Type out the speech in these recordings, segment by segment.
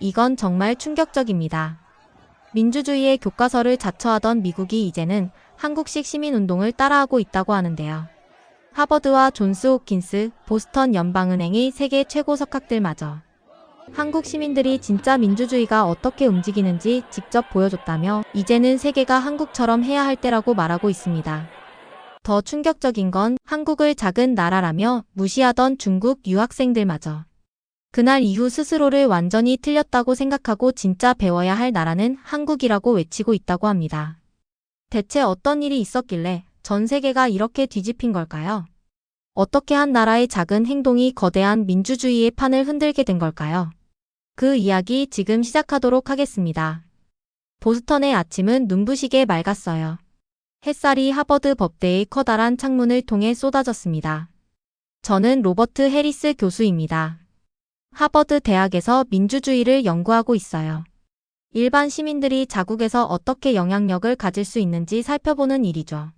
이건 정말 충격적입니다. 민주주의의 교과서를 자처하던 미국이 이제는 한국식 시민운동을 따라하고 있다고 하는데요. 하버드와 존스 홉킨스, 보스턴 연방은행의 세계 최고 석학들마저 한국 시민들이 진짜 민주주의가 어떻게 움직이는지 직접 보여줬다며 이제는 세계가 한국처럼 해야 할 때라고 말하고 있습니다. 더 충격적인 건 한국을 작은 나라라며 무시하던 중국 유학생들마저 그날 이후 스스로를 완전히 틀렸다고 생각하고 진짜 배워야 할 나라는 한국이라고 외치고 있다고 합니다. 대체 어떤 일이 있었길래 전 세계가 이렇게 뒤집힌 걸까요? 어떻게 한 나라의 작은 행동이 거대한 민주주의의 판을 흔들게 된 걸까요? 그 이야기 지금 시작하도록 하겠습니다. 보스턴의 아침은 눈부시게 맑았어요. 햇살이 하버드 법대의 커다란 창문을 통해 쏟아졌습니다. 저는 로버트 해리스 교수입니다. 하버드 대학에서 민주주의를 연구하고 있어요. 일반 시민들이 자국에서 어떻게 영향력을 가질 수 있는지 살펴보는 일이죠.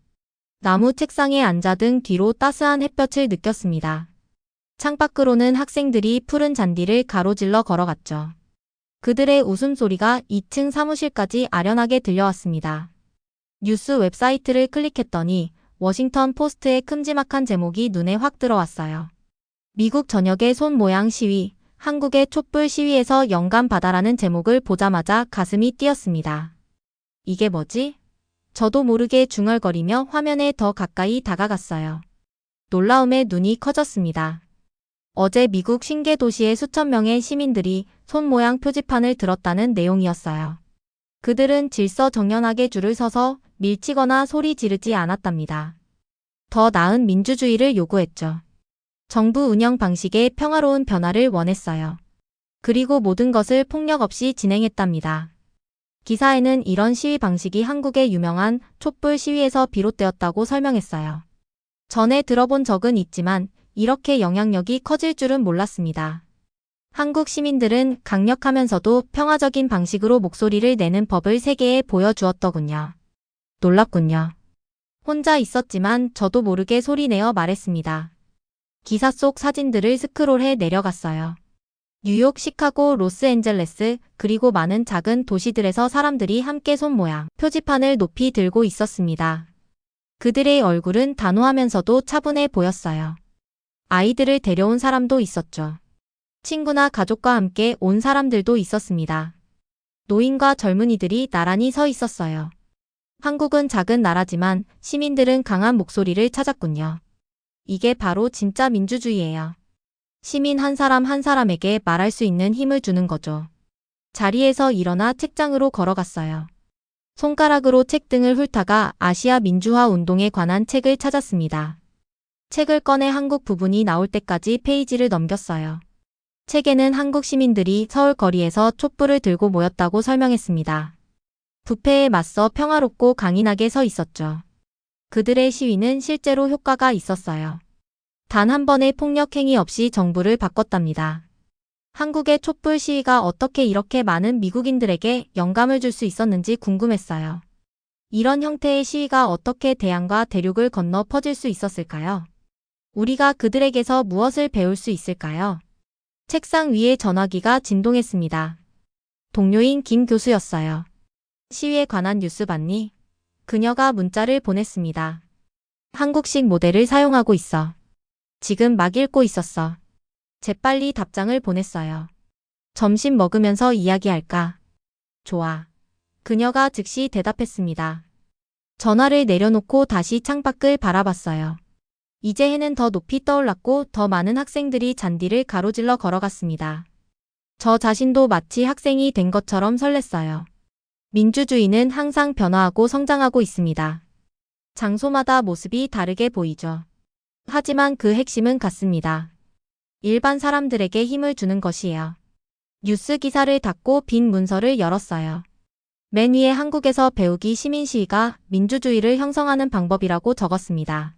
나무 책상에 앉아 등 뒤로 따스한 햇볕을 느꼈습니다. 창밖으로는 학생들이 푸른 잔디를 가로질러 걸어갔죠. 그들의 웃음소리가 2층 사무실까지 아련하게 들려왔습니다. 뉴스 웹사이트를 클릭했더니 워싱턴 포스트의 큼지막한 제목이 눈에 확 들어왔어요. 미국 전역의 손 모양 시위, 한국의 촛불 시위에서 영감받아라는 제목을 보자마자 가슴이 뛰었습니다. 이게 뭐지? 저도 모르게 중얼거리며 화면에 더 가까이 다가갔어요. 놀라움에 눈이 커졌습니다. 어제 미국 신계 도시의 수천 명의 시민들이 손 모양 표지판을 들었다는 내용이었어요. 그들은 질서정연하게 줄을 서서 밀치거나 소리 지르지 않았답니다. 더 나은 민주주의를 요구했죠. 정부 운영 방식의 평화로운 변화를 원했어요. 그리고 모든 것을 폭력 없이 진행했답니다. 기사에는 이런 시위 방식이 한국의 유명한 촛불 시위에서 비롯되었다고 설명했어요. 전에 들어본 적은 있지만 이렇게 영향력이 커질 줄은 몰랐습니다. 한국 시민들은 강력하면서도 평화적인 방식으로 목소리를 내는 법을 세계에 보여주었더군요. 놀랍군요. 혼자 있었지만 저도 모르게 소리내어 말했습니다. 기사 속 사진들을 스크롤해 내려갔어요. 뉴욕, 시카고, 로스앤젤레스, 그리고 많은 작은 도시들에서 사람들이 함께 손 모양 표지판을 높이 들고 있었습니다. 그들의 얼굴은 단호하면서도 차분해 보였어요. 아이들을 데려온 사람도 있었죠. 친구나 가족과 함께 온 사람들도 있었습니다. 노인과 젊은이들이 나란히 서 있었어요. 한국은 작은 나라지만 시민들은 강한 목소리를 찾았군요. 이게 바로 진짜 민주주의예요. 시민 한 사람 한 사람에게 말할 수 있는 힘을 주는 거죠. 자리에서 일어나 책장으로 걸어갔어요. 손가락으로 책등을 훑다가 아시아 민주화 운동에 관한 책을 찾았습니다. 책을 꺼내 한국 부분이 나올 때까지 페이지를 넘겼어요. 책에는 한국 시민들이 서울 거리에서 촛불을 들고 모였다고 설명했습니다. 부패에 맞서 평화롭고 강인하게 서 있었죠. 그들의 시위는 실제로 효과가 있었어요. 단 한 번의 폭력 행위 없이 정부를 바꿨답니다. 한국의 촛불 시위가 어떻게 이렇게 많은 미국인들에게 영감을 줄 수 있었는지 궁금했어요. 이런 형태의 시위가 어떻게 대양과 대륙을 건너 퍼질 수 있었을까요? 우리가 그들에게서 무엇을 배울 수 있을까요? 책상 위에 전화기가 진동했습니다. 동료인 김 교수였어요. 시위에 관한 뉴스 봤니? 그녀가 문자를 보냈습니다. 한국식 모델을 사용하고 있어. 지금 막 읽고 있었어. 재빨리 답장을 보냈어요. 점심 먹으면서 이야기할까? 좋아. 그녀가 즉시 대답했습니다. 전화를 내려놓고 다시 창밖을 바라봤어요. 이제 해는 더 높이 떠올랐고 더 많은 학생들이 잔디를 가로질러 걸어갔습니다. 저 자신도 마치 학생이 된 것처럼 설렜어요. 민주주의는 항상 변화하고 성장하고 있습니다. 장소마다 모습이 다르게 보이죠. 하지만 그 핵심은 같습니다. 일반 사람들에게 힘을 주는 것이에요. 뉴스 기사를 닫고 빈 문서를 열었어요. 맨 위에 한국에서 배우기 시민시위가 민주주의를 형성하는 방법이라고 적었습니다.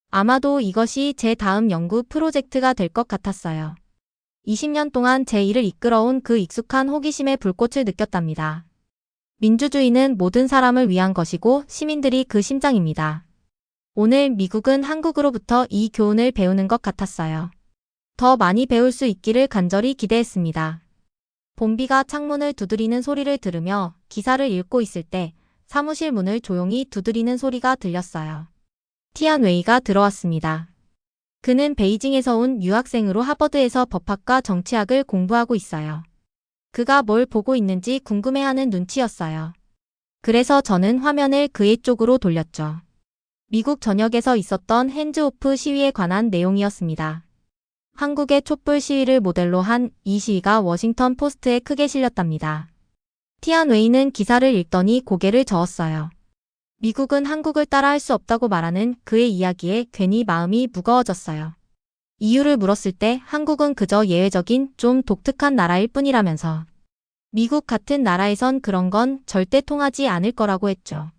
아마도 이것이 제 다음 연구 프로젝트가 될 것 같았어요. 20년 동안 제 일을 이끌어온 그 익숙한 호기심의 불꽃을 느꼈답니다. 민주주의는 모든 사람을 위한 것이고 시민들이 그 심장입니다. 오늘 미국은 한국으로부터 이 교훈을 배우는 것 같았어요. 더 많이 배울 수 있기를 간절히 기대했습니다. 봄비가 창문을 두드리는 소리를 들으며 기사를 읽고 있을 때 사무실 문을 조용히 두드리는 소리가 들렸어요. 티안 웨이가 들어왔습니다. 그는 베이징에서 온 유학생으로 하버드에서 법학과 정치학을 공부하고 있어요. 그가 뭘 보고 있는지 궁금해하는 눈치였어요. 그래서 저는 화면을 그의 쪽으로 돌렸죠. 미국 전역에서 있었던 핸즈오프 시위에 관한 내용이었습니다. 한국의 촛불 시위를 모델로 한 이 시위가 워싱턴 포스트에 크게 실렸답니다. 티안 웨이는 기사를 읽더니 고개를 저었어요. 미국은 한국을 따라할 수 없다고 말하는 그의 이야기에 괜히 마음이 무거워졌어요. 이유를 물었을 때 한국은 그저 예외적인 좀 독특한 나라일 뿐이라면서 미국 같은 나라에선 그런 건 절대 통하지 않을 거라고 했죠.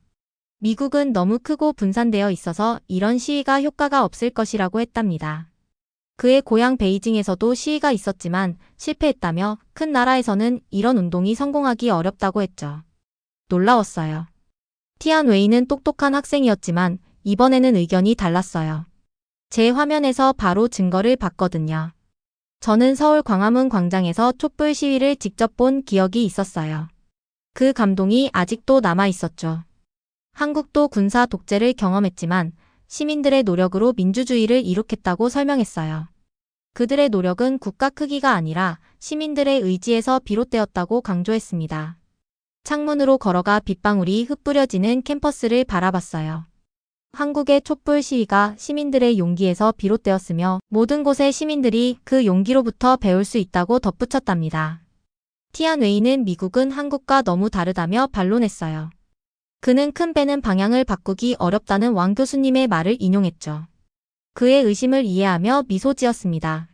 미국은 너무 크고 분산되어 있어서 이런 시위가 효과가 없을 것이라고 했답니다. 그의 고향 베이징에서도 시위가 있었지만 실패했다며 큰 나라에서는 이런 운동이 성공하기 어렵다고 했죠. 놀라웠어요. 티안 웨이는 똑똑한 학생이었지만 이번에는 의견이 달랐어요. 제 화면에서 바로 증거를 봤거든요. 저는 서울 광화문 광장에서 촛불 시위를 직접 본 기억이 있었어요. 그 감동이 아직도 남아 있었죠. 한국도 군사 독재를 경험했지만 시민들의 노력으로 민주주의를 이룩했다고 설명했어요. 그들의 노력은 국가 크기가 아니라 시민들의 의지에서 비롯되었다고 강조했습니다. 창문으로 걸어가 빗방울이 흩뿌려지는 캠퍼스를 바라봤어요. 한국의 촛불 시위가 시민들의 용기에서 비롯되었으며 모든 곳의 시민들이 그 용기로부터 배울 수 있다고 덧붙였답니다. 티안 웨이는 미국은 한국과 너무 다르다며 반론했어요. 그는 큰 배는 방향을 바꾸기 어렵다는 왕 교수님의 말을 인용했죠. 그의 의심을 이해하며 미소 지었습니다.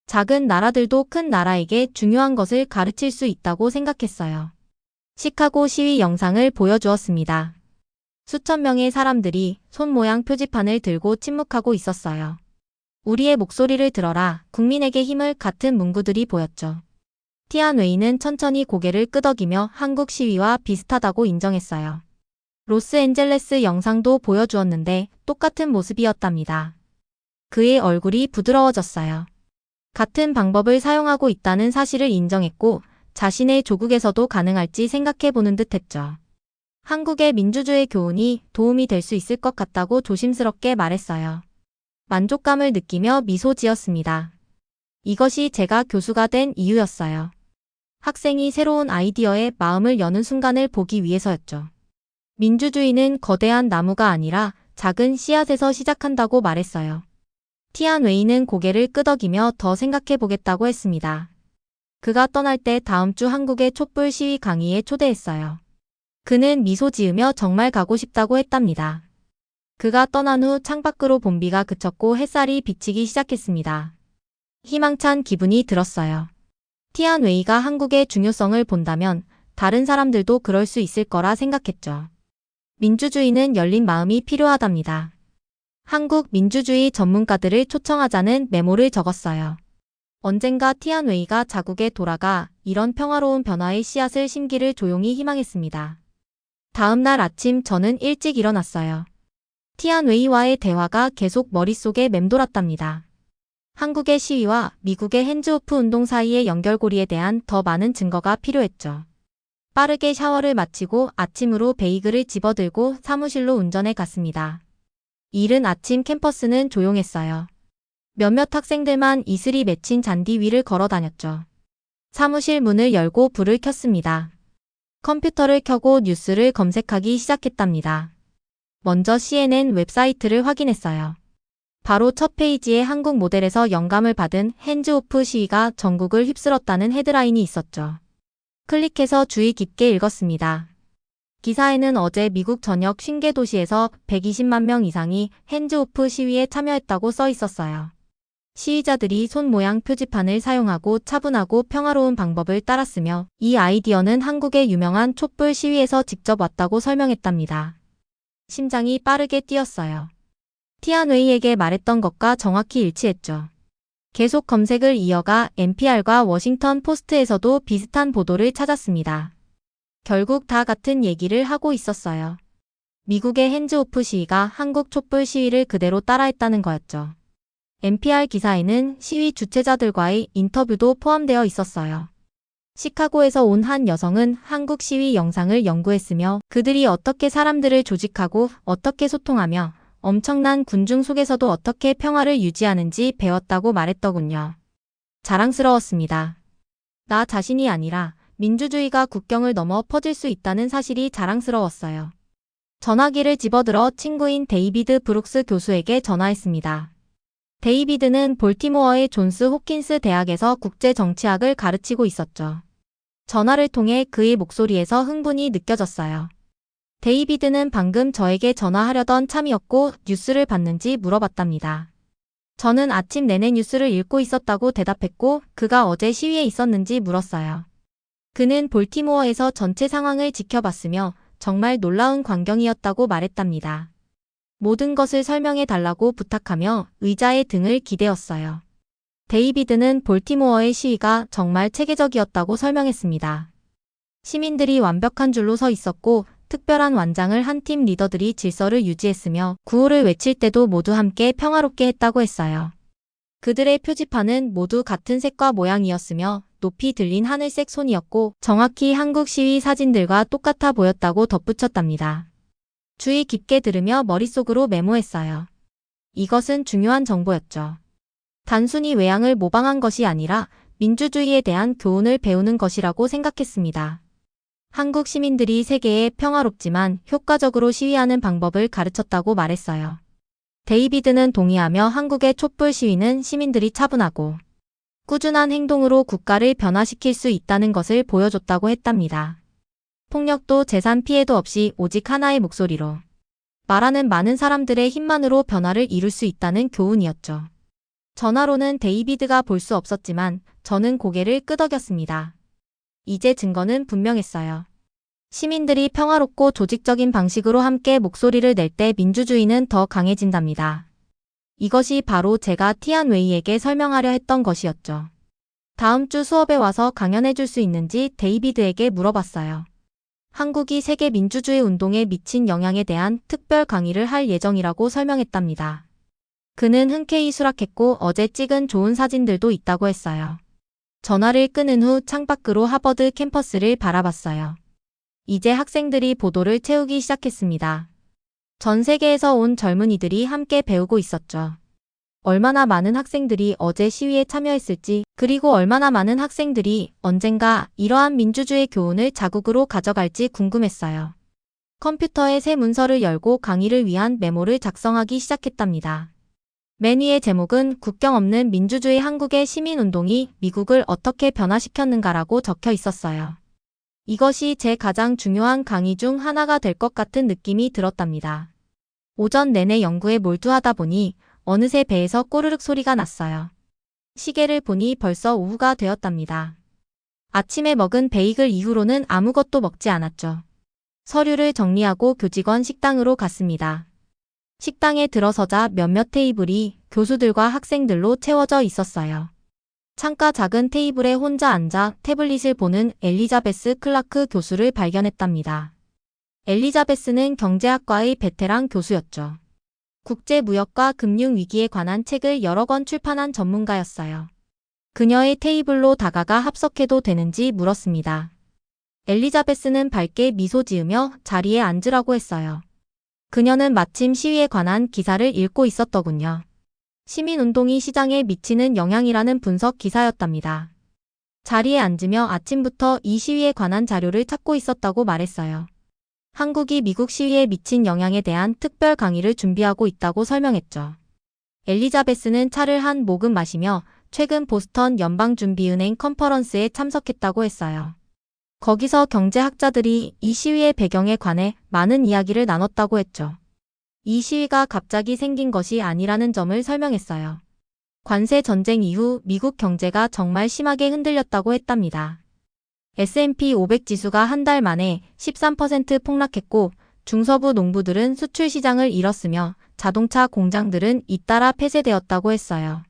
작은 나라들도 큰 나라에게 중요한 것을 가르칠 수 있다고 생각했어요. 시카고 시위 영상을 보여주었습니다. 수천 명의 사람들이 손 모양 표지판을 들고 침묵하고 있었어요. 우리의 목소리를 들어라, 국민에게 힘을 같은 문구들이 보였죠. 티안 웨이는 천천히 고개를 끄덕이며 한국 시위와 비슷하다고 인정했어요. 로스앤젤레스 영상도 보여주었는데 똑같은 모습이었답니다. 그의 얼굴이 부드러워졌어요. 같은 방법을 사용하고 있다는 사실을 인정했고 자신의 조국에서도 가능할지 생각해보는 듯 했죠. 한국의 민주주의 교훈이 도움이 될 수 있을 것 같다고 조심스럽게 말했어요. 만족감을 느끼며 미소 지었습니다. 이것이 제가 교수가 된 이유였어요. 학생이 새로운 아이디어에 마음을 여는 순간을 보기 위해서였죠. 민주주의는 거대한 나무가 아니라 작은 씨앗에서 시작한다고 말했어요. 티안 웨이는 고개를 끄덕이며 더 생각해보겠다고 했습니다. 그가 떠날 때 다음 주 한국의 촛불 시위 강의에 초대했어요. 그는 미소 지으며 정말 가고 싶다고 했답니다. 그가 떠난 후 창밖으로 봄비가 그쳤고 햇살이 비치기 시작했습니다. 희망찬 기분이 들었어요. 티안 웨이가 한국의 중요성을 본다면 다른 사람들도 그럴 수 있을 거라 생각했죠. 민주주의는 열린 마음이 필요하답니다. 한국 민주주의 전문가들을 초청하자는 메모를 적었어요. 언젠가 티안 웨이가 자국에 돌아가 이런 평화로운 변화의 씨앗을 심기를 조용히 희망했습니다. 다음 날 아침 저는 일찍 일어났어요. 티안 웨이와의 대화가 계속 머릿속에 맴돌았답니다. 한국의 시위와 미국의 핸즈오프 운동 사이의 연결고리에 대한 더 많은 증거가 필요했죠. 빠르게 샤워를 마치고 아침으로 베이글을 집어들고 사무실로 운전해 갔습니다. 이른 아침 캠퍼스는 조용했어요. 몇몇 학생들만 이슬이 맺힌 잔디 위를 걸어 다녔죠. 사무실 문을 열고 불을 켰습니다. 컴퓨터를 켜고 뉴스를 검색하기 시작했답니다. 먼저 CNN 웹사이트를 확인했어요. 바로 첫 페이지에 한국 모델에서 영감을 받은 핸즈오프 시위가 전국을 휩쓸었다는 헤드라인이 있었죠. 클릭해서 주의 깊게 읽었습니다. 기사에는 어제 미국 전역 50개 도시에서 120만 명 이상이 핸즈오프 시위에 참여했다고 써 있었어요. 시위자들이 손 모양 표지판을 사용하고 차분하고 평화로운 방법을 따랐으며 이 아이디어는 한국의 유명한 촛불 시위에서 직접 왔다고 설명했답니다. 심장이 빠르게 뛰었어요. 티안 웨이에게 말했던 것과 정확히 일치했죠. 계속 검색을 이어가 NPR과 워싱턴 포스트에서도 비슷한 보도를 찾았습니다. 결국 다 같은 얘기를 하고 있었어요. 미국의 핸즈오프 시위가 한국 촛불 시위를 그대로 따라했다는 거였죠. NPR 기사에는 시위 주최자들과의 인터뷰도 포함되어 있었어요. 시카고에서 온 한 여성은 한국 시위 영상을 연구했으며 그들이 어떻게 사람들을 조직하고 어떻게 소통하며 엄청난 군중 속에서도 어떻게 평화를 유지하는지 배웠다고 말했더군요. 자랑스러웠습니다. 나 자신이 아니라 민주주의가 국경을 넘어 퍼질 수 있다는 사실이 자랑스러웠어요. 전화기를 집어들어 친구인 데이비드 브룩스 교수에게 전화했습니다. 데이비드는 볼티모어의 존스 호킨스 대학에서 국제정치학을 가르치고 있었죠. 전화를 통해 그의 목소리에서 흥분이 느껴졌어요. 데이비드는 방금 저에게 전화하려던 참이었고 뉴스를 봤는지 물어봤답니다. 저는 아침 내내 뉴스를 읽고 있었다고 대답했고 그가 어제 시위에 있었는지 물었어요. 그는 볼티모어에서 전체 상황을 지켜봤으며 정말 놀라운 광경이었다고 말했답니다. 모든 것을 설명해 달라고 부탁하며 의자의 등을 기대었어요. 데이비드는 볼티모어의 시위가 정말 체계적이었다고 설명했습니다. 시민들이 완벽한 줄로 서 있었고 특별한 완장을 한 팀 리더들이 질서를 유지했으며 구호를 외칠 때도 모두 함께 평화롭게 했다고 했어요. 그들의 표지판은 모두 같은 색과 모양이었으며 높이 들린 하늘색 손이었고 정확히 한국 시위 사진들과 똑같아 보였다고 덧붙였답니다. 주의 깊게 들으며 머릿속으로 메모했어요. 이것은 중요한 정보였죠. 단순히 외양을 모방한 것이 아니라 민주주의에 대한 교훈을 배우는 것이라고 생각했습니다. 한국 시민들이 세계에 평화롭지만 효과적으로 시위하는 방법을 가르쳤다고 말했어요. 데이비드는 동의하며 한국의 촛불 시위는 시민들이 차분하고 꾸준한 행동으로 국가를 변화시킬 수 있다는 것을 보여줬다고 했답니다. 폭력도 재산 피해도 없이 오직 하나의 목소리로 말하는 많은 사람들의 힘만으로 변화를 이룰 수 있다는 교훈이었죠. 전화로는 데이비드가 볼 수 없었지만 저는 고개를 끄덕였습니다. 이제 증거는 분명했어요. 시민들이 평화롭고 조직적인 방식으로 함께 목소리를 낼 때 민주주의는 더 강해진답니다. 이것이 바로 제가 티안웨이에게 설명하려 했던 것이었죠. 다음 주 수업에 와서 강연해 줄 수 있는지 데이비드에게 물어봤어요. 한국이 세계 민주주의 운동에 미친 영향에 대한 특별 강의를 할 예정이라고 설명했답니다. 그는 흔쾌히 수락했고 어제 찍은 좋은 사진들도 있다고 했어요. 전화를 끊은 후 창밖으로 하버드 캠퍼스를 바라봤어요. 이제 학생들이 보도를 채우기 시작했습니다. 전 세계에서 온 젊은이들이 함께 배우고 있었죠. 얼마나 많은 학생들이 어제 시위에 참여했을지, 그리고 얼마나 많은 학생들이 언젠가 이러한 민주주의 교훈을 자국으로 가져갈지 궁금했어요. 컴퓨터에 새 문서를 열고 강의를 위한 메모를 작성하기 시작했답니다. 맨 위의 제목은 국경 없는 민주주의 한국의 시민운동이 미국을 어떻게 변화시켰는가라고 적혀 있었어요. 이것이 제 가장 중요한 강의 중 하나가 될 것 같은 느낌이 들었답니다. 오전 내내 연구에 몰두하다 보니 어느새 배에서 꼬르륵 소리가 났어요. 시계를 보니 벌써 오후가 되었답니다. 아침에 먹은 베이글 이후로는 아무것도 먹지 않았죠. 서류를 정리하고 교직원 식당으로 갔습니다. 식당에 들어서자 몇몇 테이블이 교수들과 학생들로 채워져 있었어요. 창가 작은 테이블에 혼자 앉아 태블릿을 보는 엘리자베스 클라크 교수를 발견했답니다. 엘리자베스는 경제학과의 베테랑 교수였죠. 국제무역과 금융위기에 관한 책을 여러 권 출판한 전문가였어요. 그녀의 테이블로 다가가 합석해도 되는지 물었습니다. 엘리자베스는 밝게 미소 지으며 자리에 앉으라고 했어요. 그녀는 마침 시위에 관한 기사를 읽고 있었더군요. 시민운동이 시장에 미치는 영향이라는 분석 기사였답니다. 자리에 앉으며 아침부터 이 시위에 관한 자료를 찾고 있었다고 말했어요. 한국이 미국 시위에 미친 영향에 대한 특별 강의를 준비하고 있다고 설명했죠. 엘리자베스는 차를 한 모금 마시며 최근 보스턴 연방준비은행 컨퍼런스에 참석했다고 했어요. 거기서 경제학자들이 이 시위의 배경에 관해 많은 이야기를 나눴다고 했죠. 이 시위가 갑자기 생긴 것이 아니라는 점을 설명했어요. 관세 전쟁 이후 미국 경제가 정말 심하게 흔들렸다고 했답니다. S&P 500 지수가 한 달 만에 13% 폭락했고 중서부 농부들은 수출 시장을 잃었으며 자동차 공장들은 잇따라 폐쇄되었다고 했어요.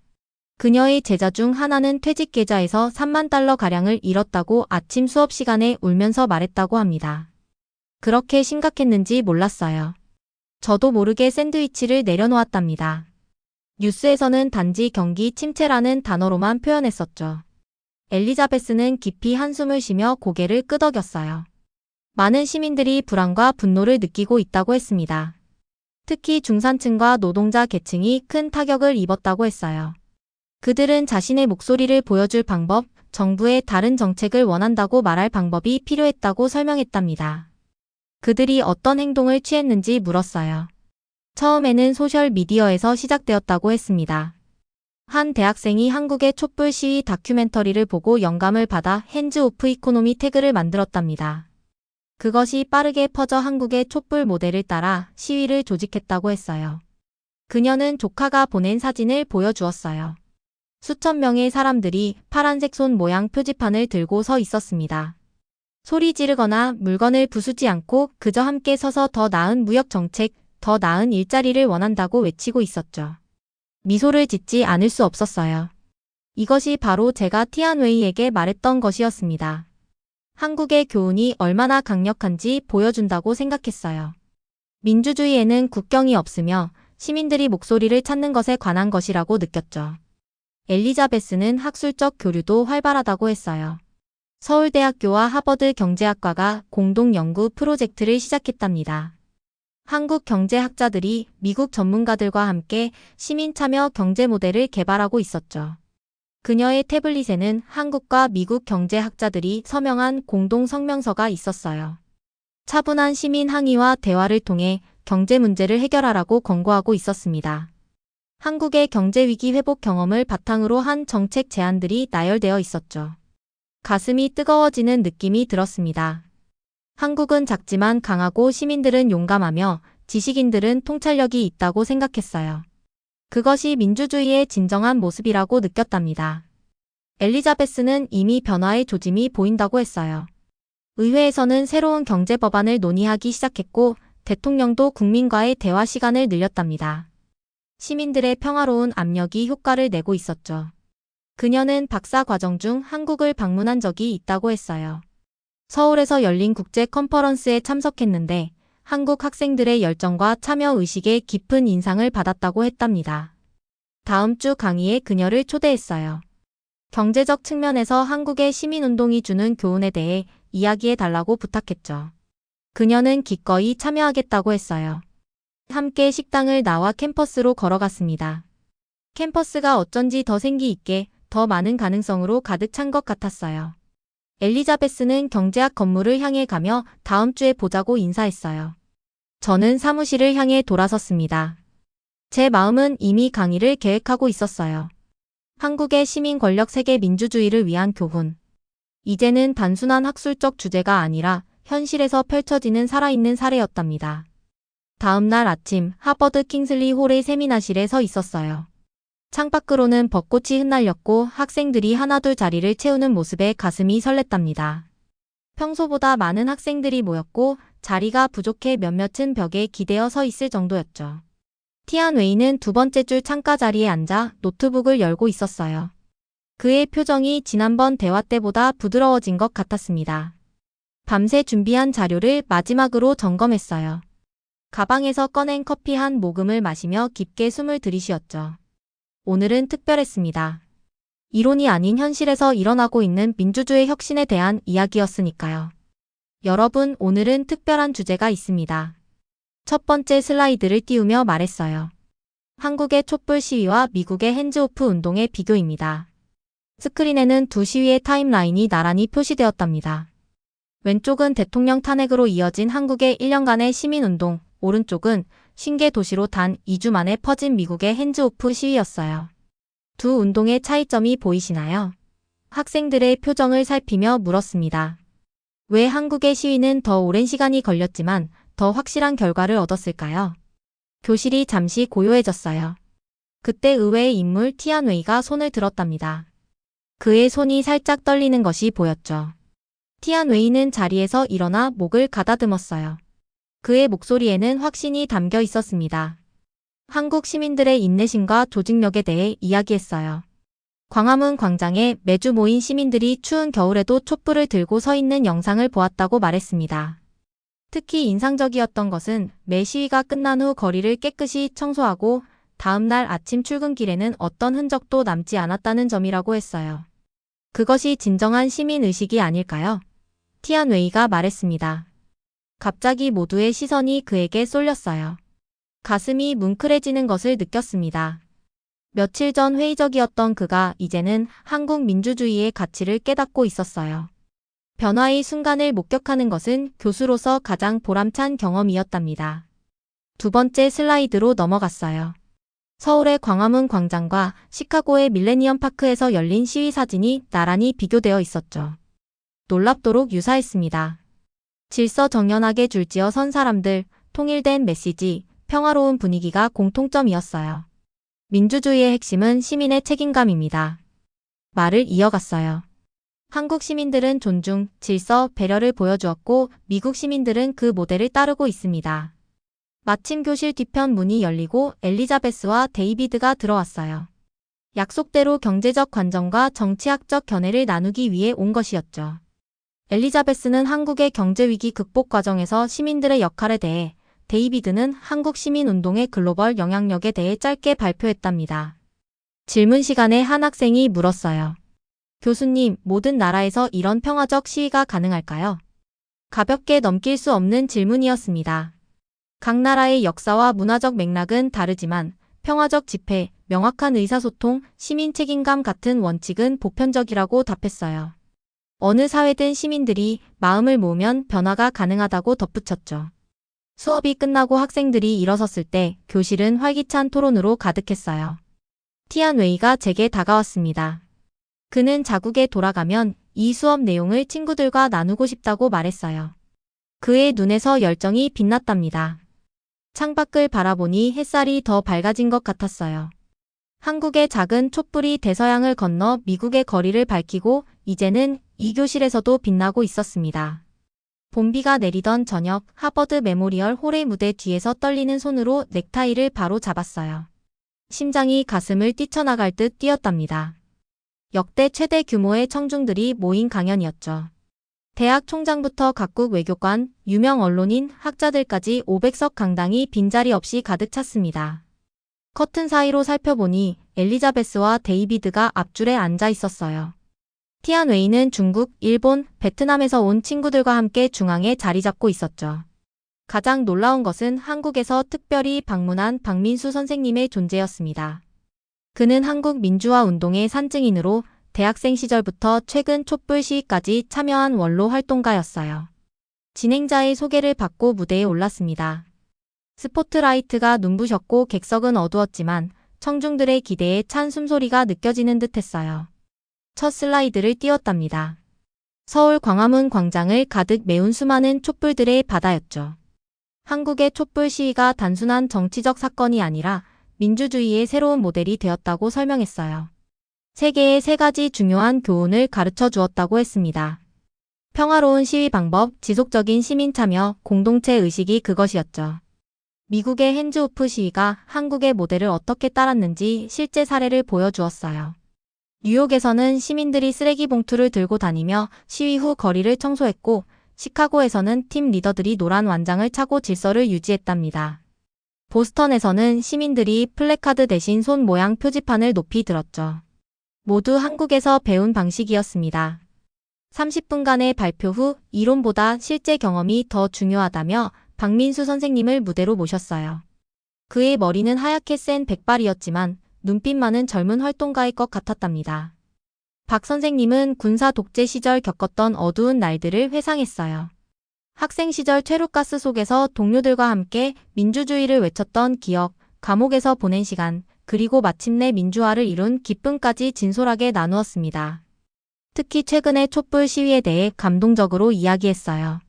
그녀의 제자 중 하나는 퇴직 계좌에서 3만 달러가량을 잃었다고 아침 수업 시간에 울면서 말했다고 합니다. 그렇게 심각했는지 몰랐어요. 저도 모르게 샌드위치를 내려놓았답니다. 뉴스에서는 단지 경기 침체라는 단어로만 표현했었죠. 엘리자베스는 깊이 한숨을 쉬며 고개를 끄덕였어요. 많은 시민들이 불안과 분노를 느끼고 있다고 했습니다. 특히 중산층과 노동자 계층이 큰 타격을 입었다고 했어요. 그들은 자신의 목소리를 보여줄 방법, 정부의 다른 정책을 원한다고 말할 방법이 필요했다고 설명했답니다. 그들이 어떤 행동을 취했는지 물었어요. 처음에는 소셜미디어에서 시작되었다고 했습니다. 한 대학생이 한국의 촛불 시위 다큐멘터리를 보고 영감을 받아 핸즈 오프 이코노미 태그를 만들었답니다. 그것이 빠르게 퍼져 한국의 촛불 모델을 따라 시위를 조직했다고 했어요. 그녀는 조카가 보낸 사진을 보여주었어요. 수천 명의 사람들이 파란색 손 모양 표지판을 들고 서 있었습니다. 소리 지르거나 물건을 부수지 않고 그저 함께 서서 더 나은 무역 정책, 더 나은 일자리를 원한다고 외치고 있었죠. 미소를 짓지 않을 수 없었어요. 이것이 바로 제가 티안웨이에게 말했던 것이었습니다. 한국의 교훈이 얼마나 강력한지 보여준다고 생각했어요. 민주주의에는 국경이 없으며 시민들이 목소리를 찾는 것에 관한 것이라고 느꼈죠. 엘리자베스는 학술적 교류도 활발하다고 했어요. 서울대학교와 하버드 경제학과가 공동 연구 프로젝트를 시작했답니다. 한국 경제학자들이 미국 전문가들과 함께 시민 참여 경제 모델을 개발하고 있었죠. 그녀의 태블릿에는 한국과 미국 경제학자들이 서명한 공동 성명서가 있었어요. 차분한 시민 항의와 대화를 통해 경제 문제를 해결하라고 권고하고 있었습니다. 한국의 경제 위기 회복 경험을 바탕으로 한 정책 제안들이 나열되어 있었죠. 가슴이 뜨거워지는 느낌이 들었습니다. 한국은 작지만 강하고 시민들은 용감하며 지식인들은 통찰력이 있다고 생각했어요. 그것이 민주주의의 진정한 모습이라고 느꼈답니다. 엘리자베스는 이미 변화의 조짐이 보인다고 했어요. 의회에서는 새로운 경제 법안을 논의하기 시작했고 대통령도 국민과의 대화 시간을 늘렸답니다. 시민들의 평화로운 압력이 효과를 내고 있었죠. 그녀는 박사 과정 중 한국을 방문한 적이 있다고 했어요. 서울에서 열린 국제 컨퍼런스에 참석했는데 한국 학생들의 열정과 참여 의식에 깊은 인상을 받았다고 했답니다. 다음 주 강의에 그녀를 초대했어요. 경제적 측면에서 한국의 시민운동이 주는 교훈에 대해 이야기해 달라고 부탁했죠. 그녀는 기꺼이 참여하겠다고 했어요. 함께 식당을 나와 캠퍼스로 걸어갔습니다. 캠퍼스가 어쩐지 더 생기 있게 더 많은 가능성으로 가득 찬 것 같았어요. 엘리자베스는 경제학 건물을 향해 가며 다음 주에 보자고 인사했어요. 저는 사무실을 향해 돌아섰습니다. 제 마음은 이미 강의를 계획하고 있었어요. 한국의 시민 권력 세계 민주주의를 위한 교훈. 이제는 단순한 학술적 주제가 아니라 현실에서 펼쳐지는 살아있는 사례였답니다. 다음 날 아침 하버드 킹슬리 홀의 세미나실에 서 있었어요. 창밖으로는 벚꽃이 흩날렸고 학생들이 하나둘 자리를 채우는 모습에 가슴이 설렜답니다. 평소보다 많은 학생들이 모였고 자리가 부족해 몇몇은 벽에 기대어 서 있을 정도였죠. 티안웨이는 두 번째 줄 창가 자리에 앉아 노트북을 열고 있었어요. 그의 표정이 지난번 대화 때보다 부드러워진 것 같았습니다. 밤새 준비한 자료를 마지막으로 점검했어요. 가방에서 꺼낸 커피 한 모금을 마시며 깊게 숨을 들이쉬었죠. 오늘은 특별했습니다. 이론이 아닌 현실에서 일어나고 있는 민주주의 혁신에 대한 이야기였으니까요. 여러분, 오늘은 특별한 주제가 있습니다. 첫 번째 슬라이드를 띄우며 말했어요. 한국의 촛불 시위와 미국의 핸즈오프 운동의 비교입니다. 스크린에는 두 시위의 타임라인이 나란히 표시되었답니다. 왼쪽은 대통령 탄핵으로 이어진 한국의 1년간의 시민운동, 오른쪽은 신계 도시로 단 2주 만에 퍼진 미국의 핸즈오프 시위였어요. 두 운동의 차이점이 보이시나요? 학생들의 표정을 살피며 물었습니다. 왜 한국의 시위는 더 오랜 시간이 걸렸지만 더 확실한 결과를 얻었을까요? 교실이 잠시 고요해졌어요. 그때 의외의 인물 티안웨이가 손을 들었답니다. 그의 손이 살짝 떨리는 것이 보였죠. 티안웨이는 자리에서 일어나 목을 가다듬었어요. 그의 목소리에는 확신이 담겨 있었습니다. 한국 시민들의 인내심과 조직력에 대해 이야기했어요. 광화문 광장에 매주 모인 시민들이 추운 겨울에도 촛불을 들고 서 있는 영상을 보았다고 말했습니다. 특히 인상적이었던 것은 매 시위가 끝난 후 거리를 깨끗이 청소하고 다음 날 아침 출근길에는 어떤 흔적도 남지 않았다는 점이라고 했어요. 그것이 진정한 시민의식이 아닐까요? 티안웨이가 말했습니다. 갑자기 모두의 시선이 그에게 쏠렸어요. 가슴이 뭉클해지는 것을 느꼈습니다. 며칠 전 회의적이었던 그가 이제는 한국 민주주의의 가치를 깨닫고 있었어요. 변화의 순간을 목격하는 것은 교수로서 가장 보람찬 경험이었답니다. 두 번째 슬라이드로 넘어갔어요. 서울의 광화문 광장과 시카고의 밀레니엄 파크에서 열린 시위 사진이 나란히 비교되어 있었죠. 놀랍도록 유사했습니다. 질서정연하게 줄지어 선 사람들, 통일된 메시지, 평화로운 분위기가 공통점이었어요. 민주주의의 핵심은 시민의 책임감입니다. 말을 이어갔어요. 한국 시민들은 존중, 질서, 배려를 보여주었고 미국 시민들은 그 모델을 따르고 있습니다. 마침 교실 뒤편 문이 열리고 엘리자베스와 데이비드가 들어왔어요. 약속대로 경제적 관점과 정치학적 견해를 나누기 위해 온 것이었죠. 엘리자베스는 한국의 경제위기 극복 과정에서 시민들의 역할에 대해, 데이비드는 한국 시민운동의 글로벌 영향력에 대해 짧게 발표했답니다. 질문 시간에 한 학생이 물었어요. 교수님, 모든 나라에서 이런 평화적 시위가 가능할까요? 가볍게 넘길 수 없는 질문이었습니다. 각 나라의 역사와 문화적 맥락은 다르지만 평화적 집회, 명확한 의사소통, 시민 책임감 같은 원칙은 보편적이라고 답했어요. 어느 사회든 시민들이 마음을 모으면 변화가 가능하다고 덧붙였죠. 수업이 끝나고 학생들이 일어섰을 때 교실은 활기찬 토론으로 가득했어요. 티안웨이가 제게 다가왔습니다. 그는 자국에 돌아가면 이 수업 내용을 친구들과 나누고 싶다고 말했어요. 그의 눈에서 열정이 빛났답니다. 창밖을 바라보니 햇살이 더 밝아진 것 같았어요. 한국의 작은 촛불이 대서양을 건너 미국의 거리를 밝히고 이제는 이 교실에서도 빛나고 있었습니다. 봄비가 내리던 저녁, 하버드 메모리얼 홀의 무대 뒤에서 떨리는 손으로 넥타이를 바로 잡았어요. 심장이 가슴을 뛰쳐나갈 듯 뛰었답니다. 역대 최대 규모의 청중들이 모인 강연이었죠. 대학 총장부터 각국 외교관, 유명 언론인, 학자들까지 500석 강당이 빈자리 없이 가득 찼습니다. 커튼 사이로 살펴보니 엘리자베스와 데이비드가 앞줄에 앉아 있었어요. 티안웨이는 중국, 일본, 베트남에서 온 친구들과 함께 중앙에 자리 잡고 있었죠. 가장 놀라운 것은 한국에서 특별히 방문한 박민수 선생님의 존재였습니다. 그는 한국 민주화 운동의 산증인으로 대학생 시절부터 최근 촛불 시위까지 참여한 원로 활동가였어요. 진행자의 소개를 받고 무대에 올랐습니다. 스포트라이트가 눈부셨고 객석은 어두웠지만 청중들의 기대에 찬 숨소리가 느껴지는 듯했어요. 첫 슬라이드를 띄웠답니다. 서울 광화문 광장을 가득 메운 수많은 촛불들의 바다였죠. 한국의 촛불 시위가 단순한 정치적 사건이 아니라 민주주의의 새로운 모델이 되었다고 설명했어요. 세계의 3가지 중요한 교훈을 가르쳐 주었다고 했습니다. 평화로운 시위 방법, 지속적인 시민 참여, 공동체 의식이 그것이었죠. 미국의 핸즈오프 시위가 한국의 모델을 어떻게 따랐는지 실제 사례를 보여주었어요. 뉴욕에서는 시민들이 쓰레기 봉투를 들고 다니며 시위 후 거리를 청소했고, 시카고에서는 팀 리더들이 노란 완장을 차고 질서를 유지했답니다. 보스턴에서는 시민들이 플래카드 대신 손 모양 표지판을 높이 들었죠. 모두 한국에서 배운 방식이었습니다. 30분간의 발표 후 이론보다 실제 경험이 더 중요하다며 박민수 선생님을 무대로 모셨어요. 그의 머리는 하얗게 센 백발이었지만 눈빛만은 젊은 활동가의 것 같았답니다. 박 선생님은 군사 독재 시절 겪었던 어두운 날들을 회상했어요. 학생 시절 최루가스 속에서 동료들과 함께 민주주의를 외쳤던 기억, 감옥에서 보낸 시간, 그리고 마침내 민주화를 이룬 기쁨까지 진솔하게 나누었습니다. 특히 최근의 촛불 시위에 대해 감동적으로 이야기했어요.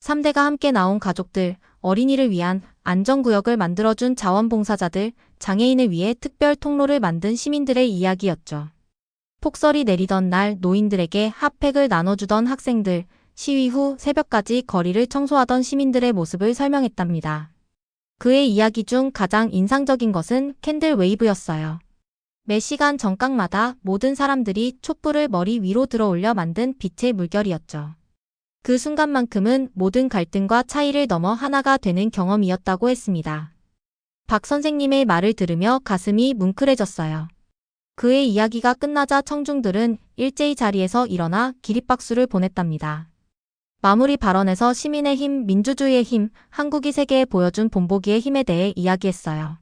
3대가 함께 나온 가족들, 어린이를 위한 안전구역을 만들어준 자원봉사자들, 장애인을 위해 특별 통로를 만든 시민들의 이야기였죠. 폭설이 내리던 날 노인들에게 핫팩을 나눠주던 학생들, 시위 후 새벽까지 거리를 청소하던 시민들의 모습을 설명했답니다. 그의 이야기 중 가장 인상적인 것은 캔들 웨이브였어요. 매 시간 정각마다 모든 사람들이 촛불을 머리 위로 들어올려 만든 빛의 물결이었죠. 그 순간만큼은 모든 갈등과 차이를 넘어 하나가 되는 경험이었다고 했습니다. 박 선생님의 말을 들으며 가슴이 뭉클해졌어요. 그의 이야기가 끝나자 청중들은 일제히 자리에서 일어나 기립박수를 보냈답니다. 마무리 발언에서 시민의 힘, 민주주의의 힘, 한국이 세계에 보여준 본보기의 힘에 대해 이야기했어요.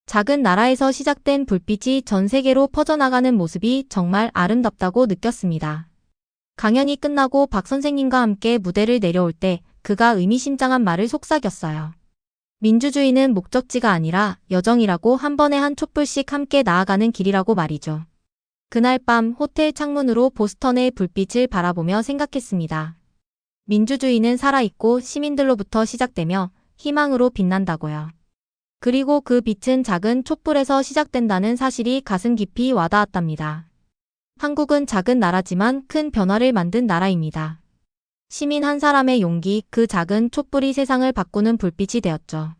작은 나라에서 시작된 불빛이 전 세계로 퍼져나가는 모습이 정말 아름답다고 느꼈습니다. 강연이 끝나고 박 선생님과 함께 무대를 내려올 때 그가 의미심장한 말을 속삭였어요. 민주주의는 목적지가 아니라 여정이라고 한 번에 한 촛불씩 함께 나아가는 길이라고 말이죠. 그날 밤 호텔 창문으로 보스턴의 불빛을 바라보며 생각했습니다. 민주주의는 살아있고 시민들로부터 시작되며 희망으로 빛난다고요. 그리고 그 빛은 작은 촛불에서 시작된다는 사실이 가슴 깊이 와닿았답니다. 한국은 작은 나라지만 큰 변화를 만든 나라입니다. 시민 한 사람의 용기, 그 작은 촛불이 세상을 바꾸는 불빛이 되었죠.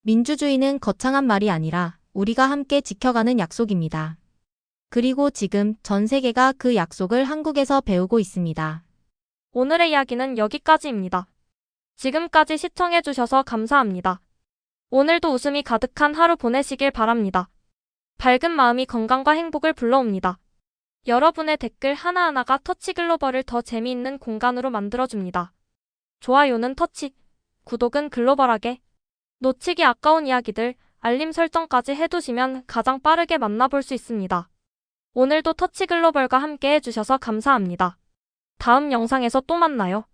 민주주의는 거창한 말이 아니라 우리가 함께 지켜가는 약속입니다. 그리고 지금 전 세계가 그 약속을 한국에서 배우고 있습니다. 오늘의 이야기는 여기까지입니다. 지금까지 시청해주셔서 감사합니다. 오늘도 웃음이 가득한 하루 보내시길 바랍니다. 밝은 마음이 건강과 행복을 불러옵니다. 여러분의 댓글 하나하나가 터치글로벌을 더 재미있는 공간으로 만들어줍니다. 좋아요는 터치, 구독은 글로벌하게. 놓치기 아까운 이야기들, 알림 설정까지 해두시면 가장 빠르게 만나볼 수 있습니다. 오늘도 터치글로벌과 함께 해주셔서 감사합니다. 다음 영상에서 또 만나요.